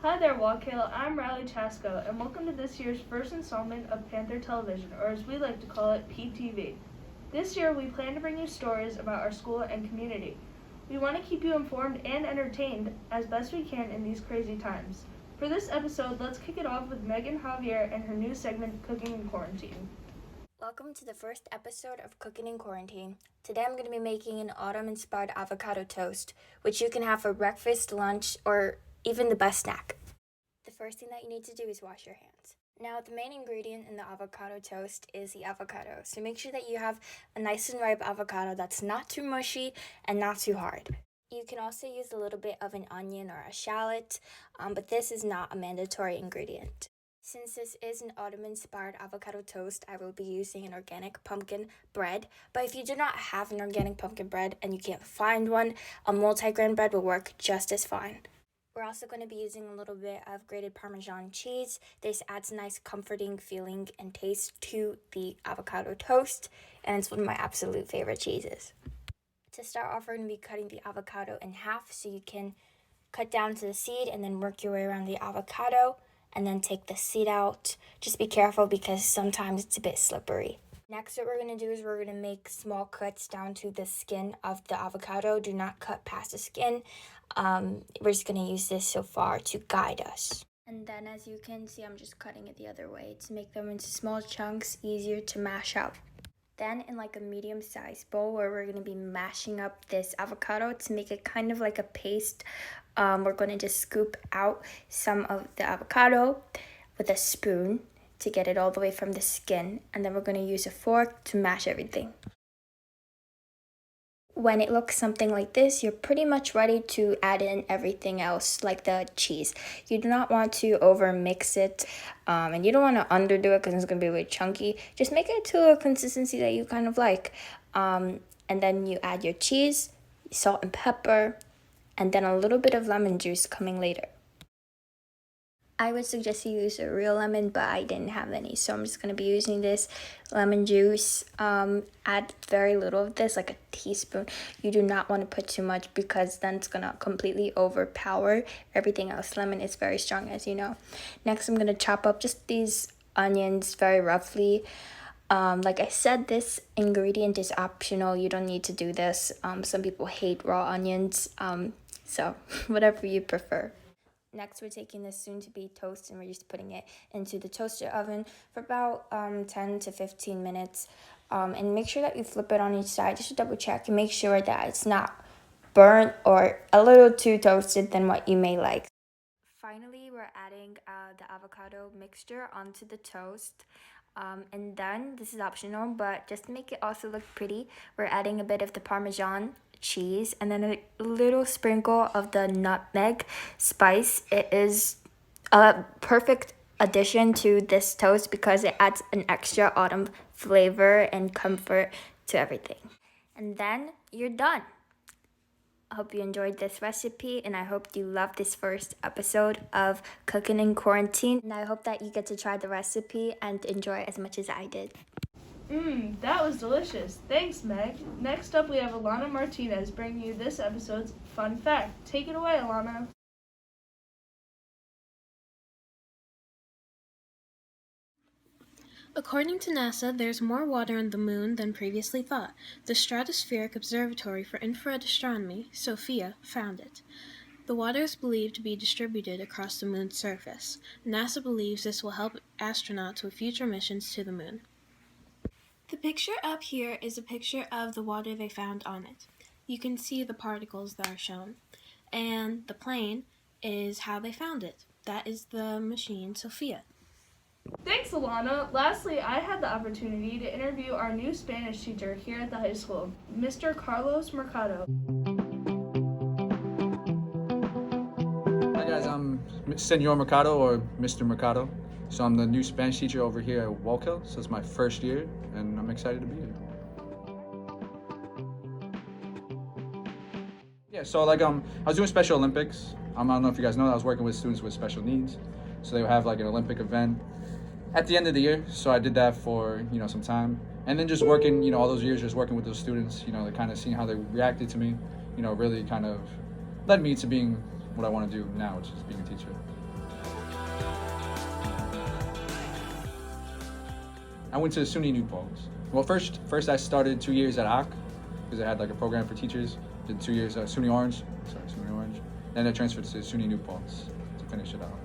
Hi there, Wakale. I'm Riley Chasco, and welcome to this year's first installment of Panther Television, or as we like to call it, PTV. This year, we plan to bring you stories about our school and community. We want to keep you informed and entertained as best we can in these crazy times. For this episode, let's kick it off with Megan Javier and her new segment, Cooking in Quarantine. Welcome to the first episode of Cooking in Quarantine. Today I'm going to be making an autumn-inspired avocado toast, which you can have for breakfast, lunch, or even the best snack. The first thing that you need to do is wash your hands. Now, the main ingredient in the avocado toast is the avocado, so make sure that you have a nice and ripe avocado that's not too mushy and not too hard. You can also use a little bit of an onion or a shallot, but this is not a mandatory ingredient. Since this is an autumn-inspired avocado toast, I will be using an organic pumpkin bread. But if you do not have an organic pumpkin bread and you can't find one, a multi-grain bread will work just as fine. We're also going to be using a little bit of grated Parmesan cheese. This adds a nice comforting feeling and taste to the avocado toast, and it's one of my absolute favorite cheeses. To start off, we're going to be cutting the avocado in half so you can cut down to the seed and then work your way around the avocado. And then take the seed out. Just be careful because sometimes it's a bit slippery. Next, what we're going to do is we're going to make small cuts down to the skin of the avocado. Do not cut past the skin. We're just going to use this so far to guide us. And then as you can see, I'm just cutting it the other way to make them into small chunks, easier to mash up. Then in like a medium-sized bowl where we're going to be mashing up this avocado to make it kind of like a paste, we're going to just scoop out some of the avocado with a spoon to get it all the way from the skin. And then we're going to use a fork to mash everything. When it looks something like this, you're pretty much ready to add in everything else, like the cheese. You do not want to over mix it, and you don't want to underdo it because it's going to be really chunky. Just make it to a consistency that you kind of like. And then you add your cheese, salt and pepper, and then a little bit of lemon juice coming later. I would suggest you use a real lemon, but I didn't have any, so I'm just going to be using this lemon juice. Add very little of this, like a teaspoon. You do not want to put too much because then it's going to completely overpower everything else. Lemon is very strong, as you know. Next, I'm going to chop up just these onions very roughly. Like I said, this ingredient is optional. You don't need to do this. Some people hate raw onions, so whatever you prefer. Next, we're taking this soon-to-be toast and we're just putting it into the toaster oven for about 10 to 15 minutes. And make sure that you flip it on each side just to double check and make sure that it's not burnt or a little too toasted than what you may like. Finally, we're adding the avocado mixture onto the toast. And then, this is optional, but just to make it also look pretty, we're adding a bit of the Parmesan cheese and then a little sprinkle of the nutmeg spice. It is a perfect addition to this toast because it adds an extra autumn flavor and comfort to everything. And then you're done. I hope you enjoyed this recipe and I hope you loved this first episode of Cooking in Quarantine. And I hope that you get to try the recipe and enjoy it as much as I did. That was delicious. Thanks, Meg. Next up, we have Alana Martinez bringing you this episode's fun fact. Take it away, Alana. According to NASA, there's more water on the moon than previously thought. The Stratospheric Observatory for Infrared Astronomy, SOFIA, found it. The water is believed to be distributed across the moon's surface. NASA believes this will help astronauts with future missions to the moon. The picture up here is a picture of the water they found on it. You can see the particles that are shown. And the plane is how they found it. That is the machine, SOFIA. Thanks, Alana. Lastly, I had the opportunity to interview our new Spanish teacher here at the high school, Mr. Carlos Mercado. Hi guys, I'm Senor Mercado or Mr. Mercado. So I'm the new Spanish teacher over here at Wakale. So it's my first year and I'm excited to be here. Yeah, so I was doing Special Olympics. I don't know if you guys know that I was working with students with special needs. So they would have like an Olympic event at the end of the year. So I did that for, some time. And then just working, all those years just working with those students, they kind of seeing how they reacted to me, really kind of led me to being what I want to do now, which is being a teacher. I went to SUNY New Paltz. Well, first I started 2 years at AC because I had like a program for teachers. Did 2 years at SUNY Orange. Then I transferred to SUNY New Paltz to finish it out.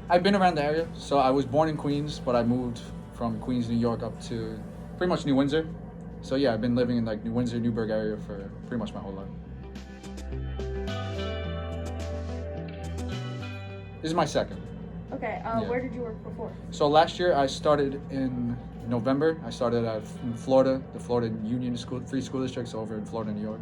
I've been around the area. So I was born in Queens, but I moved from Queens, New York up to pretty much New Windsor. So yeah, I've been living in like New Windsor, Newburgh area for pretty much my whole life. This is my second. Okay, where did you work before? So last year I started in November. I started in Florida, the Florida Union School, Free School Districts over in Florida, New York.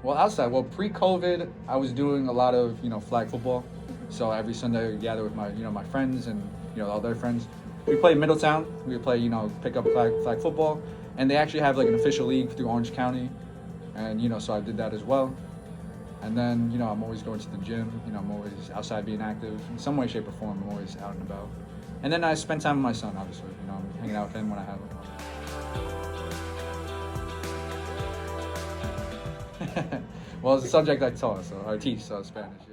Well, pre-COVID, I was doing a lot of, flag football. So every Sunday I would gather with my friends and, all their friends. We play in Middletown. We would play, pick up flag football. And they actually have like an official league through Orange County. And, so I did that as well. And then, I'm always going to the gym. I'm always outside being active in some way, shape, or form. I'm always out and about. And then I spend time with my son, obviously. I'm hanging out with him when I have him. Well, it's a subject I taught, I teach Spanish,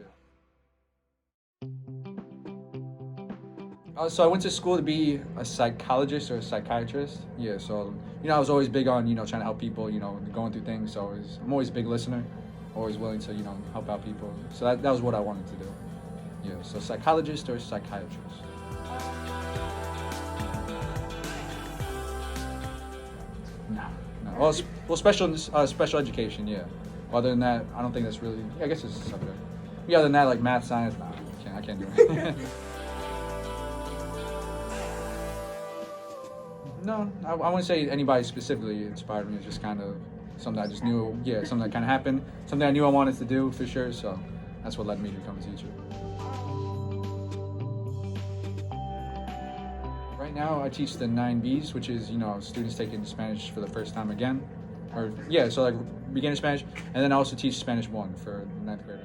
yeah. So I went to school to be a psychologist or a psychiatrist. Yeah, so, I was always big on, trying to help people, going through things. So I'm always a big listener, always willing to, help out people. So that was what I wanted to do. Yeah, so psychologist or psychiatrist. No. Well, special education, yeah. Other than that, I don't think that's really, I guess it's a subject. Yeah, other than that, like math, science, I can't do it. No, I wouldn't say anybody specifically inspired me. It's just kind of something I just knew, something that kind of happened, something I knew I wanted to do for sure, so that's what led me to become a teacher. Right now, I teach the 9Bs, which is, students taking Spanish for the first time again. So like beginner Spanish, and then I also teach Spanish 1 for 9th graders.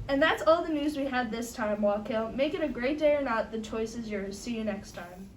And that's all the news we had this time, Joaquin. Make it a great day or not, the choice is yours. See you next time.